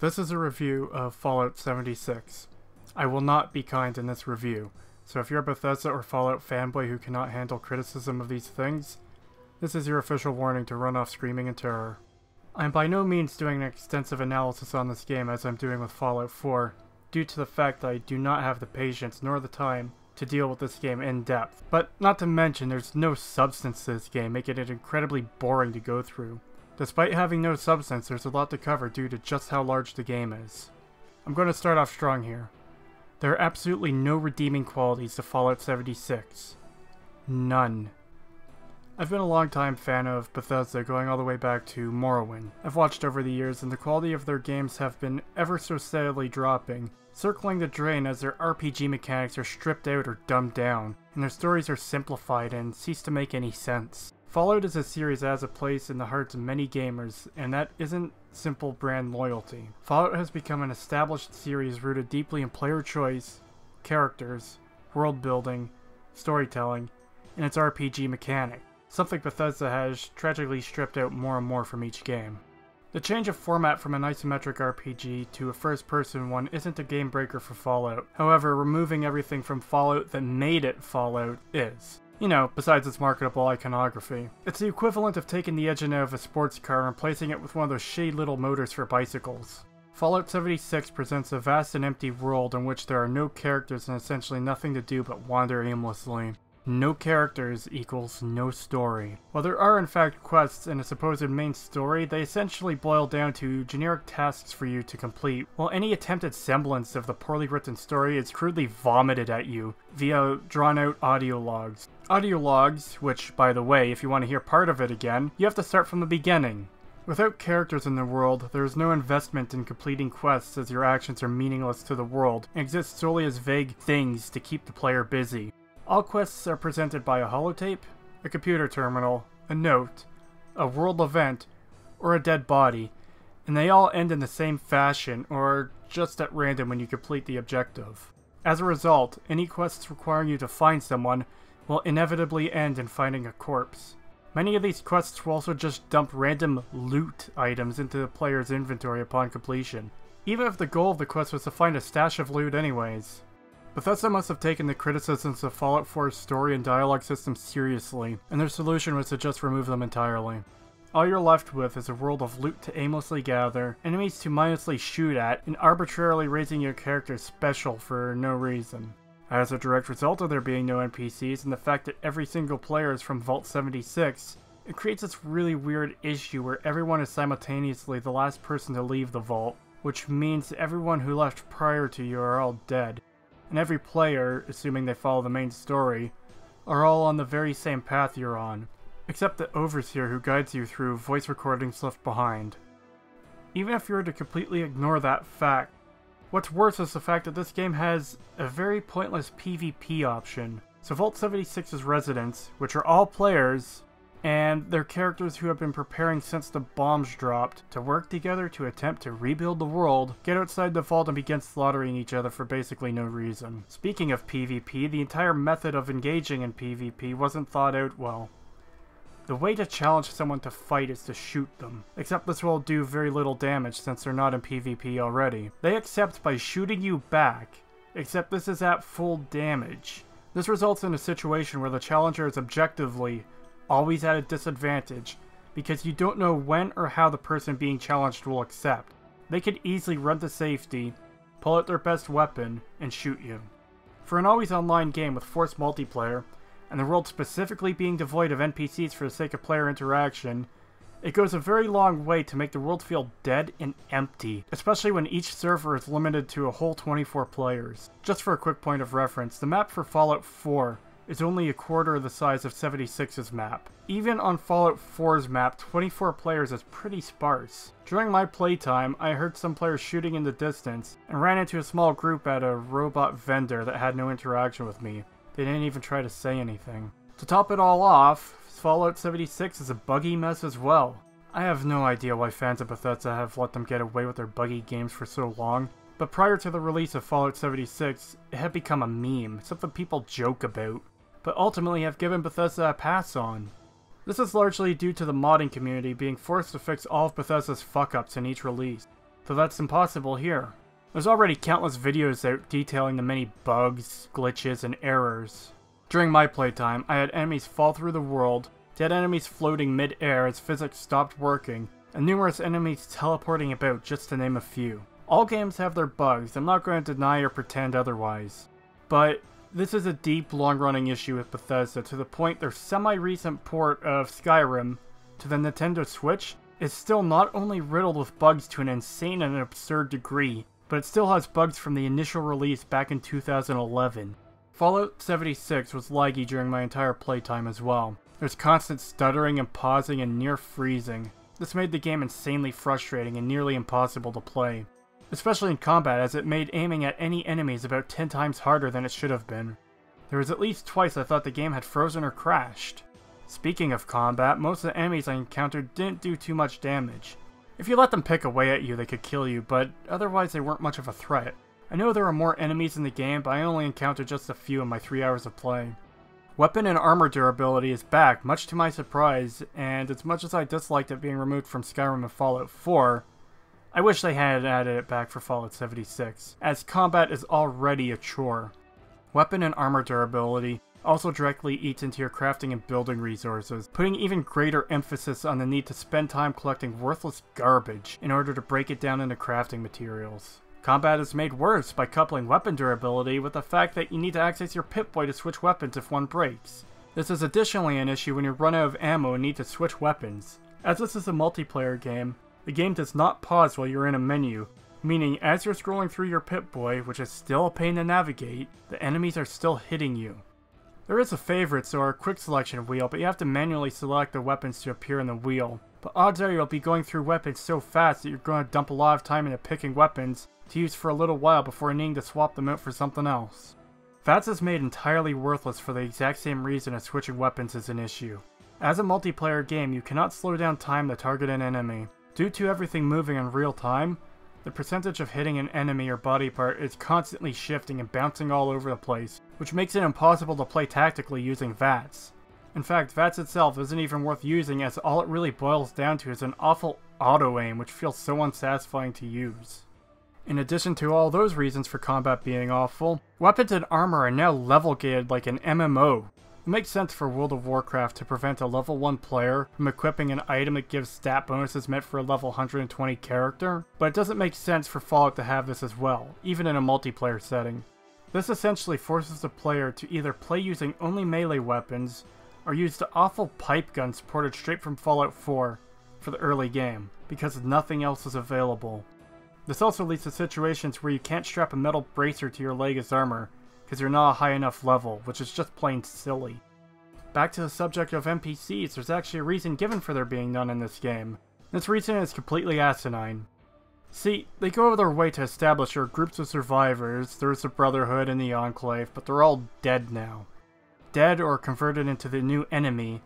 This is a review of Fallout 76. I will not be kind in this review, so if you're a Bethesda or Fallout fanboy who cannot handle criticism of these things, this is your official warning to run off screaming in terror. I am by no means doing an extensive analysis on this game as I'm doing with Fallout 4, due to the fact that I do not have the patience nor the time to deal with this game in depth. But not to mention there's no substance to this game, making it incredibly boring to go through. Despite having no substance, there's a lot to cover due to just how large the game is. I'm going to start off strong here. There are absolutely no redeeming qualities to Fallout 76. None. I've been a long-time fan of Bethesda, going all the way back to Morrowind. I've watched over the years and the quality of their games have been ever so steadily dropping, circling the drain as their RPG mechanics are stripped out or dumbed down, and their stories are simplified and cease to make any sense. Fallout is a series that has a place in the hearts of many gamers, and that isn't simple brand loyalty. Fallout has become an established series rooted deeply in player choice, characters, world building, storytelling, and its RPG mechanic, something Bethesda has tragically stripped out more and more from each game. The change of format from an isometric RPG to a first-person one isn't a game breaker for Fallout. However, removing everything from Fallout that made it Fallout is. You know, besides its marketable iconography. It's the equivalent of taking the engine out of a sports car and replacing it with one of those shitty little motors for bicycles. Fallout 76 presents a vast and empty world in which there are no characters and essentially nothing to do but wander aimlessly. No characters equals no story. While there are in fact quests and a supposed main story, they essentially boil down to generic tasks for you to complete, while any attempted semblance of the poorly written story is crudely vomited at you via drawn-out audio logs. Audio logs, which, by the way, if you want to hear part of it again, you have to start from the beginning. Without characters in the world, there is no investment in completing quests as your actions are meaningless to the world and exist solely as vague things to keep the player busy. All quests are presented by a holotape, a computer terminal, a note, a world event, or a dead body, and they all end in the same fashion or just at random when you complete the objective. As a result, any quests requiring you to find someone will inevitably end in finding a corpse. Many of these quests will also just dump random loot items into the player's inventory upon completion, even if the goal of the quest was to find a stash of loot anyways. Bethesda must have taken the criticisms of Fallout 4's story and dialogue system seriously, and their solution was to just remove them entirely. All you're left with is a world of loot to aimlessly gather, enemies to mindlessly shoot at, and arbitrarily raising your character special for no reason. As a direct result of there being no NPCs and the fact that every single player is from Vault 76, it creates this really weird issue where everyone is simultaneously the last person to leave the vault, which means everyone who left prior to you are all dead. And every player, assuming they follow the main story, are all on the very same path you're on, except the Overseer who guides you through voice recordings left behind. Even if you were to completely ignore that fact, what's worse is the fact that this game has a very pointless PvP option. So Vault 76's residents, which are all players, and their characters who have been preparing since the bombs dropped to work together to attempt to rebuild the world, get outside the vault and begin slaughtering each other for basically no reason. Speaking of PvP, the entire method of engaging in PvP wasn't thought out well. The way to challenge someone to fight is to shoot them, except this will do very little damage since they're not in PvP already. They accept by shooting you back, except this is at full damage. This results in a situation where the challenger is objectively always at a disadvantage, because you don't know when or how the person being challenged will accept. They could easily run to safety, pull out their best weapon, and shoot you. For an always online game with forced multiplayer, and the world specifically being devoid of NPCs for the sake of player interaction, it goes a very long way to make the world feel dead and empty, especially when each server is limited to a whole 24 players. Just for a quick point of reference, the map for Fallout 4 is only a quarter of the size of 76's map. Even on Fallout 4's map, 24 players is pretty sparse. During my playtime, I heard some players shooting in the distance, and ran into a small group at a robot vendor that had no interaction with me. They didn't even try to say anything. To top it all off, Fallout 76 is a buggy mess as well. I have no idea why fans of Bethesda have let them get away with their buggy games for so long, but prior to the release of Fallout 76, it had become a meme, something people joke about, but ultimately have given Bethesda a pass on. This is largely due to the modding community being forced to fix all of Bethesda's fuck-ups in each release. though that's impossible here. There's already countless videos out detailing the many bugs, glitches, and errors. During my playtime, I had enemies fall through the world, dead enemies floating mid-air as physics stopped working, and numerous enemies teleporting about, just to name a few. All games have their bugs, I'm not going to deny or pretend otherwise. But this is a deep, long-running issue with Bethesda, to the point their semi-recent port of Skyrim to the Nintendo Switch is still not only riddled with bugs to an insane and absurd degree, but it still has bugs from the initial release back in 2011. Fallout 76 was laggy during my entire playtime as well. There's constant stuttering and pausing and near freezing. This made the game insanely frustrating and nearly impossible to play. Especially in combat, as it made aiming at any enemies about 10 times harder than it should have been. There was at least twice I thought the game had frozen or crashed. Speaking of combat, most of the enemies I encountered didn't do too much damage. If you let them pick away at you, they could kill you, but otherwise they weren't much of a threat. I know there are more enemies in the game, but I only encountered just a few in my 3 hours of play. Weapon and armor durability is back, much to my surprise, and as much as I disliked it being removed from Skyrim and Fallout 4, I wish they had added it back for Fallout 76, as combat is already a chore. Weapon and armor durability also directly eats into your crafting and building resources, putting even greater emphasis on the need to spend time collecting worthless garbage in order to break it down into crafting materials. Combat is made worse by coupling weapon durability with the fact that you need to access your Pip-Boy to switch weapons if one breaks. This is additionally an issue when you run out of ammo and need to switch weapons. As this is a multiplayer game, the game does not pause while you're in a menu, meaning as you're scrolling through your Pip-Boy, which is still a pain to navigate, the enemies are still hitting you. There is a favorites or a quick selection wheel, but you have to manually select the weapons to appear in the wheel. But odds are you'll be going through weapons so fast that you're going to dump a lot of time into picking weapons to use for a little while before needing to swap them out for something else. VATS is made entirely worthless for the exact same reason as switching weapons is an issue. As a multiplayer game, you cannot slow down time to target an enemy. Due to everything moving in real time, the percentage of hitting an enemy or body part is constantly shifting and bouncing all over the place, which makes it impossible to play tactically using VATS. In fact, VATS itself isn't even worth using, as all it really boils down to is an awful auto-aim which feels so unsatisfying to use. In addition to all those reasons for combat being awful, weapons and armor are now level gated like an MMO. It makes sense for World of Warcraft to prevent a level 1 player from equipping an item that gives stat bonuses meant for a level 120 character, but it doesn't make sense for Fallout to have this as well, even in a multiplayer setting. This essentially forces the player to either play using only melee weapons, or use the awful pipe guns ported straight from Fallout 4 for the early game, because nothing else is available. This also leads to situations where you can't strap a metal bracer to your leg as armor, because you're not a high enough level, which is just plain silly. Back to the subject of NPCs, there's actually a reason given for there being none in this game. This reason is completely asinine. See, they go out of their way to establish there are groups of survivors, there's the Brotherhood and the Enclave, but they're all dead now. Dead or converted into the new enemy,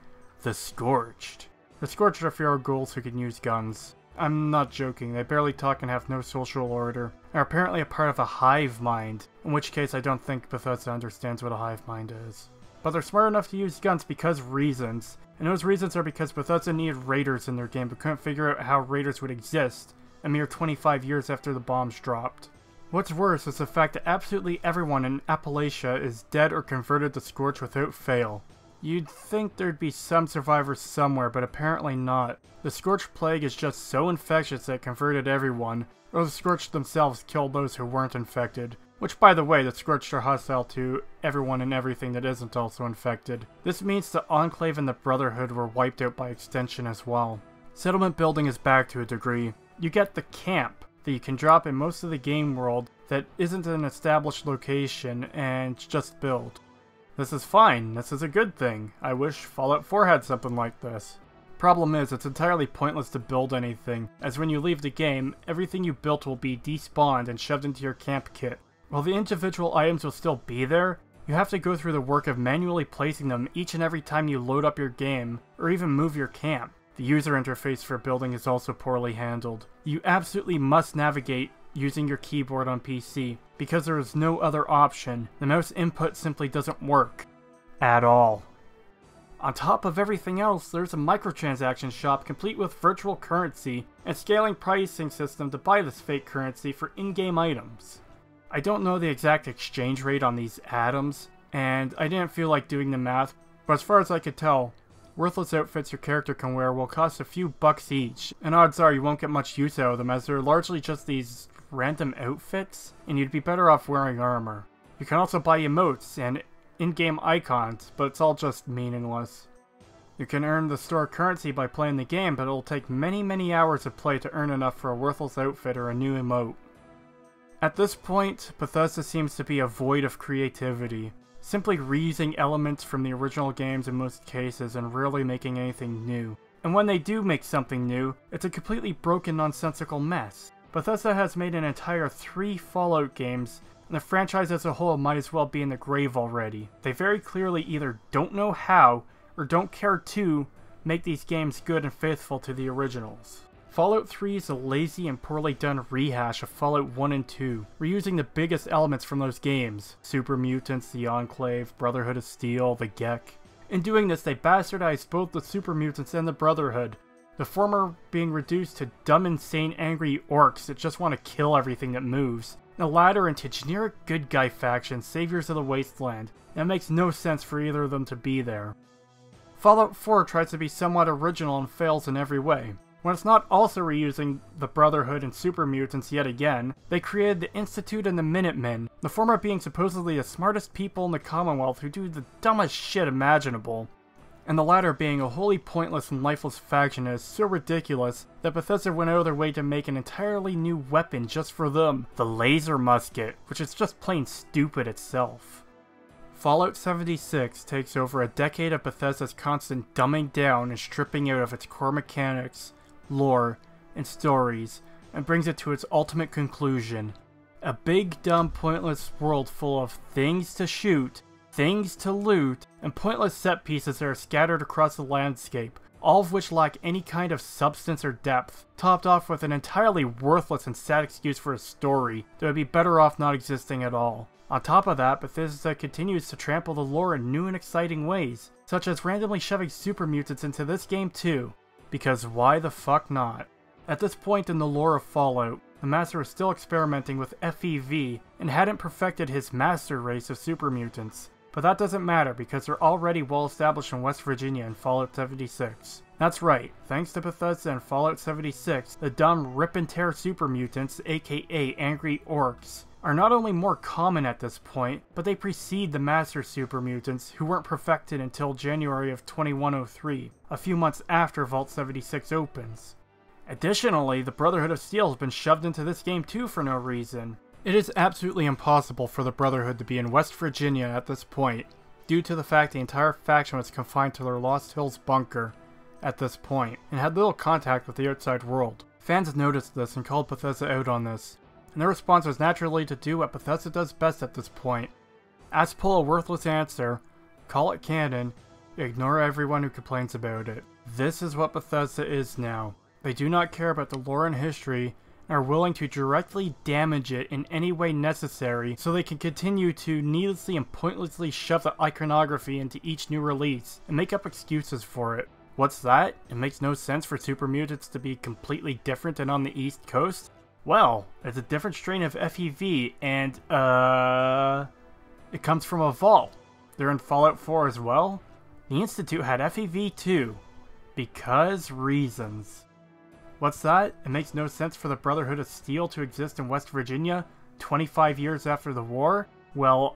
the Scorched. The Scorched are feral ghouls who can use guns. I'm not joking, they barely talk and have no social order, and are apparently a part of a hive mind, in which case I don't think Bethesda understands what a hive mind is. But they're smart enough to use guns because reasons, and those reasons are because Bethesda needed raiders in their game but couldn't figure out how raiders would exist a mere 25 years after the bombs dropped. What's worse is the fact that absolutely everyone in Appalachia is dead or converted to Scorch without fail. You'd think there'd be some survivors somewhere, but apparently not. The Scorched plague is just so infectious that it converted everyone, or the Scorched themselves killed those who weren't infected. Which, by the way, the Scorched are hostile to everyone and everything that isn't also infected. This means the Enclave and the Brotherhood were wiped out by extension as well. Settlement building is back to a degree. You get the camp that you can drop in most of the game world that isn't an established location and just build. This is fine, this is a good thing. I wish Fallout 4 had something like this. Problem is, it's entirely pointless to build anything, as when you leave the game, everything you built will be despawned and shoved into your camp kit. While the individual items will still be there, you have to go through the work of manually placing them each and every time you load up your game, or even move your camp. The user interface for building is also poorly handled. You absolutely must navigate using your keyboard on PC, because there is no other option. The mouse input simply doesn't work. At all. On top of everything else, there's a microtransaction shop complete with virtual currency and scaling pricing system to buy this fake currency for in-game items. I don't know the exact exchange rate on these atoms, and I didn't feel like doing the math, but as far as I could tell, worthless outfits your character can wear will cost a few bucks each, and odds are you won't get much use out of them as they're largely just these random outfits, and you'd be better off wearing armor. You can also buy emotes and in-game icons, but it's all just meaningless. You can earn the store currency by playing the game, but it'll take many hours of play to earn enough for a worthless outfit or a new emote. At this point, Bethesda seems to be a void of creativity, simply reusing elements from the original games in most cases and rarely making anything new. And when they do make something new, it's a completely broken, nonsensical mess. Bethesda has made an entire 3 Fallout games, and the franchise as a whole might as well be in the grave already. They very clearly either don't know how, or don't care to, make these games good and faithful to the originals. Fallout 3 is a lazy and poorly done rehash of Fallout 1 and 2, reusing the biggest elements from those games: Super Mutants, the Enclave, Brotherhood of Steel, the Gek. In doing this, they bastardized both the Super Mutants and the Brotherhood, the former being reduced to dumb, insane, angry orcs that just want to kill everything that moves, the latter into generic good guy factions, saviors of the wasteland, and it makes no sense for either of them to be there. Fallout 4 tries to be somewhat original and fails in every way. When it's not also reusing the Brotherhood and Super Mutants yet again, they created the Institute and the Minutemen, the former being supposedly the smartest people in the Commonwealth who do the dumbest shit imaginable, and the latter being a wholly pointless and lifeless faction that is so ridiculous that Bethesda went out of their way to make an entirely new weapon just for them, the laser musket, which is just plain stupid itself. Fallout 76 takes over a decade of Bethesda's constant dumbing down and stripping out of its core mechanics, lore, and stories, and brings it to its ultimate conclusion. A big, dumb, pointless world full of things to shoot, things to loot, and pointless set pieces that are scattered across the landscape, all of which lack any kind of substance or depth, topped off with an entirely worthless and sad excuse for a story that would be better off not existing at all. On top of that, Bethesda continues to trample the lore in new and exciting ways, such as randomly shoving super mutants into this game too, because why the fuck not? At this point in the lore of Fallout, the Master was still experimenting with FEV and hadn't perfected his master race of super mutants. But that doesn't matter because they're already well established in West Virginia in Fallout 76. That's right, thanks to Bethesda and Fallout 76, the dumb rip and tear super mutants, aka angry orcs, are not only more common at this point, but they precede the master super mutants who weren't perfected until January of 2103, a few months after Vault 76 opens. Additionally, the Brotherhood of Steel has been shoved into this game too for no reason. It is absolutely impossible for the Brotherhood to be in West Virginia at this point, due to the fact the entire faction was confined to their Lost Hills bunker at this point, and had little contact with the outside world. Fans noticed this and called Bethesda out on this, and their response was naturally to do what Bethesda does best at this point. Ask pull a worthless answer, call it canon, ignore everyone who complains about it. This is what Bethesda is now. They do not care about the lore and history, and are willing to directly damage it in any way necessary so they can continue to needlessly and pointlessly shove the iconography into each new release, and make up excuses for it. What's that? It makes no sense for super mutants to be completely different and on the East Coast? Well, it's a different strain of FEV, and, it comes from a vault. They're in Fallout 4 as well? The Institute had FEV too. Because reasons. What's that? It makes no sense for the Brotherhood of Steel to exist in West Virginia 25 years after the war? Well,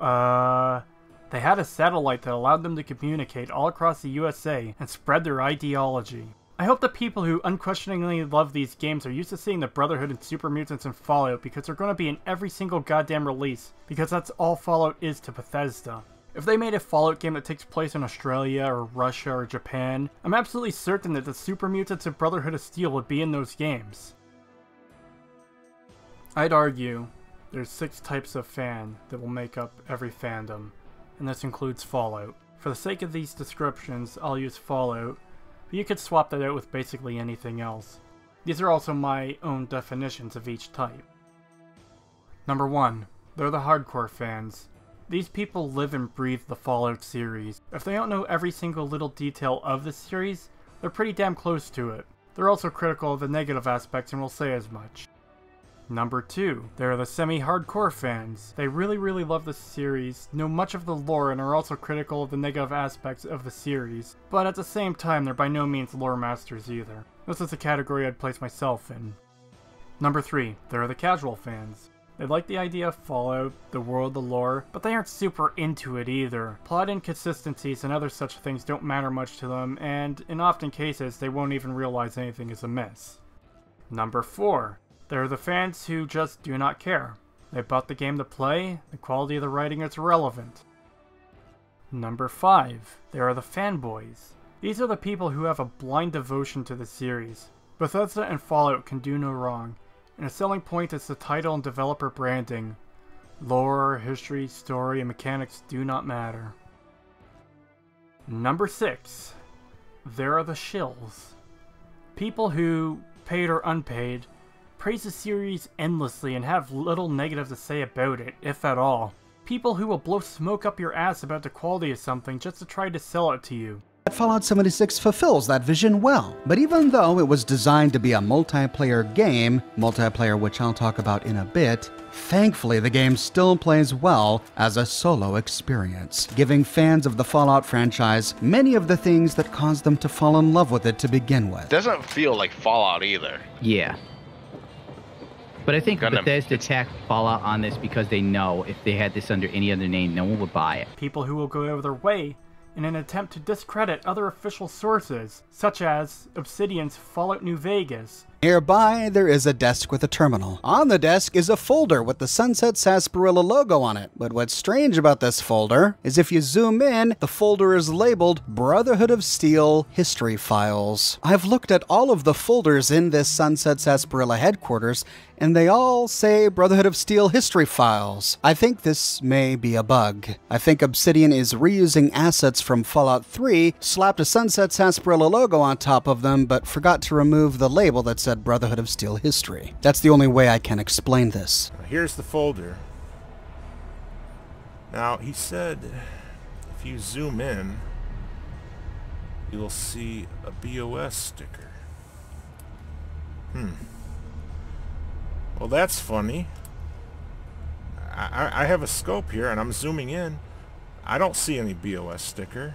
they had a satellite that allowed them to communicate all across the USA and spread their ideology. I hope the people who unquestioningly love these games are used to seeing the Brotherhood and Super Mutants in Fallout because they're going to be in every single goddamn release, because that's all Fallout is to Bethesda. If they made a Fallout game that takes place in Australia or Russia or Japan, I'm absolutely certain that the Super Mutants and Brotherhood of Steel would be in those games. I'd argue there's 6 types of fan that will make up every fandom, and this includes Fallout. For the sake of these descriptions, I'll use Fallout, but you could swap that out with basically anything else. These are also my own definitions of each type. Number 1. They're the hardcore fans. These people live and breathe the Fallout series. If they don't know every single little detail of the series, they're pretty damn close to it. They're also critical of the negative aspects and will say as much. Number 2, there are the semi-hardcore fans. They really love the series, know much of the lore, and are also critical of the negative aspects of the series. But at the same time, they're by no means lore masters either. This is a category I'd place myself in. Number 3, there are the casual fans. They like the idea of Fallout, the world, the lore, but they aren't super into it either. Plot inconsistencies and other such things don't matter much to them, and in often cases, they won't even realize anything is amiss. Number 4, there are the fans who just do not care. They bought the game to play, the quality of the writing is irrelevant. Number 5, there are the fanboys. These are the people who have a blind devotion to the series. Bethesda and Fallout can do no wrong, and a selling point is the title and developer branding. Lore, history, story, and mechanics do not matter. Number 6, there are the shills. People who, paid or unpaid, praise the series endlessly and have little negative to say about it, if at all. People who will blow smoke up your ass about the quality of something just to try to sell it to you. Fallout 76 fulfills that vision well, but even though it was designed to be a multiplayer game, multiplayer which I'll talk about in a bit, thankfully the game still plays well as a solo experience, giving fans of the Fallout franchise many of the things that caused them to fall in love with it to begin with. Doesn't feel like Fallout either. Yeah. But I think Bethesda tacked Fallout on this because they know if they had this under any other name, no one would buy it. People who will go out of their way in an attempt to discredit other official sources, such as Obsidian's Fallout New Vegas. Nearby, there is a desk with a terminal. On the desk is a folder with the Sunset Sarsaparilla logo on it. But what's strange about this folder is if you zoom in, the folder is labeled Brotherhood of Steel History Files. I've looked at all of the folders in this Sunset Sarsaparilla headquarters, and they all say Brotherhood of Steel History Files. I think this may be a bug. I think Obsidian is reusing assets from Fallout 3, slapped a Sunset Sarsaparilla logo on top of them, but forgot to remove the label that said Brotherhood of Steel History. That's the only way I can explain this. Here's the folder. Now, he said if you zoom in, you'll see a BOS sticker. Well, that's funny. I have a scope here and I'm zooming in. I don't see any BOS sticker.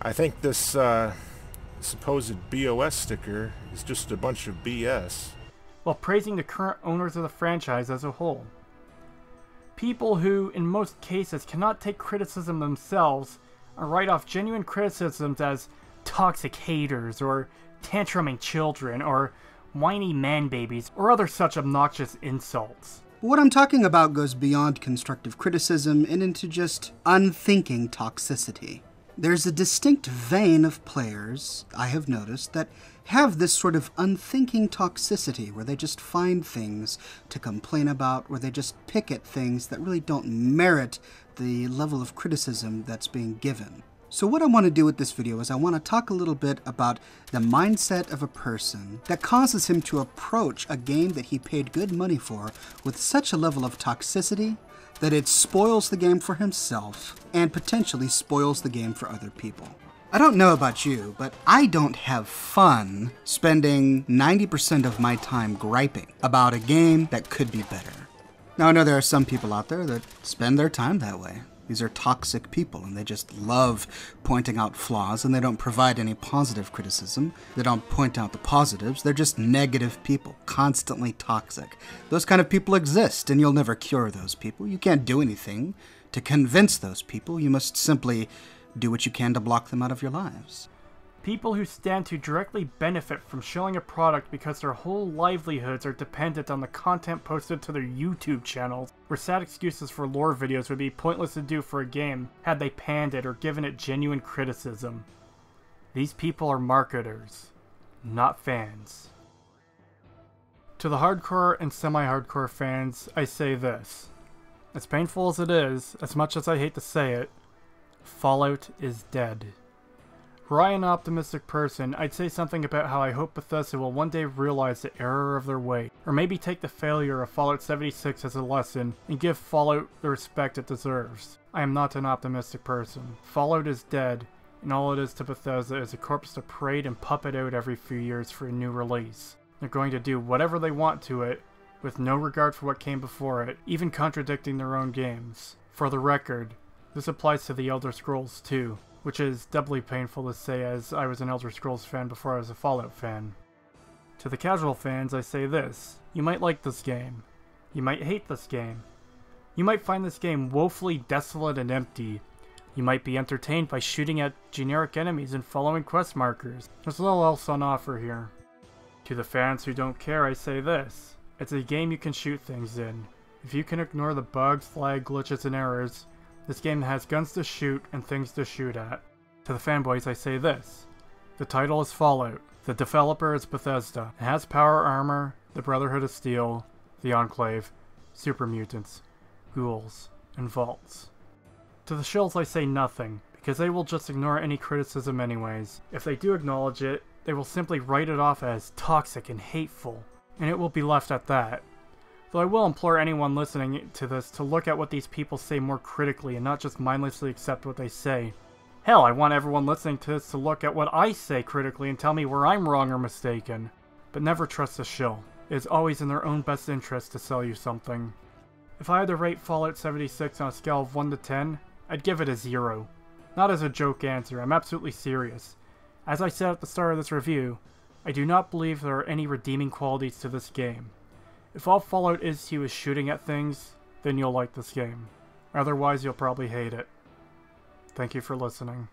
I think this supposed BOS sticker is just a bunch of BS. While praising the current owners of the franchise as a whole. People who, in most cases, cannot take criticism themselves and write off genuine criticisms as toxic haters or tantruming children or whiny man-babies or other such obnoxious insults. What I'm talking about goes beyond constructive criticism and into just unthinking toxicity. There's a distinct vein of players, I have noticed, that have this sort of unthinking toxicity where they just find things to complain about, where they just pick at things that really don't merit the level of criticism that's being given. So what I want to do with this video is I want to talk a little bit about the mindset of a person that causes him to approach a game that he paid good money for with such a level of toxicity that it spoils the game for himself and potentially spoils the game for other people. I don't know about you, but I don't have fun spending 90% of my time griping about a game that could be better. Now, I know there are some people out there that spend their time that way. These are toxic people, and they just love pointing out flaws, and they don't provide any positive criticism. They don't point out the positives. They're just negative people, constantly toxic. Those kind of people exist, and you'll never cure those people. You can't do anything to convince those people. You must simply do what you can to block them out of your lives. People who stand to directly benefit from showing a product because their whole livelihoods are dependent on the content posted to their YouTube channels, where sad excuses for lore videos would be pointless to do for a game had they panned it or given it genuine criticism. These people are marketers, not fans. To the hardcore and semi-hardcore fans, I say this. As painful as it is, as much as I hate to say it, Fallout is dead. Were I an optimistic person, I'd say something about how I hope Bethesda will one day realize the error of their way, or maybe take the failure of Fallout 76 as a lesson and give Fallout the respect it deserves. I am not an optimistic person. Fallout is dead, and all it is to Bethesda is a corpse to parade and puppet out every few years for a new release. They're going to do whatever they want to it, with no regard for what came before it, even contradicting their own games. For the record, this applies to the Elder Scrolls too, which is doubly painful to say as I was an Elder Scrolls fan before I was a Fallout fan. To the casual fans, I say this: you might like this game. You might hate this game. You might find this game woefully desolate and empty. You might be entertained by shooting at generic enemies and following quest markers. There's little else on offer here. To the fans who don't care, I say this: it's a game you can shoot things in. If you can ignore the bugs, lag, glitches, and errors, this game has guns to shoot and things to shoot at. To the fanboys, I say this: the title is Fallout, the developer is Bethesda, it has power armor, the Brotherhood of Steel, the Enclave, super mutants, ghouls, and vaults. To the shills I say nothing, because they will just ignore any criticism anyways. If they do acknowledge it, they will simply write it off as toxic and hateful, and it will be left at that. Though I will implore anyone listening to this to look at what these people say more critically and not just mindlessly accept what they say. Hell, I want everyone listening to this to look at what I say critically and tell me where I'm wrong or mistaken. But never trust a shill. It is always in their own best interest to sell you something. If I had to rate Fallout 76 on a scale of 1 to 10, I'd give it a 0. Not as a joke answer, I'm absolutely serious. As I said at the start of this review, I do not believe there are any redeeming qualities to this game. If all Fallout is to you is shooting at things, then you'll like this game. Otherwise, you'll probably hate it. Thank you for listening.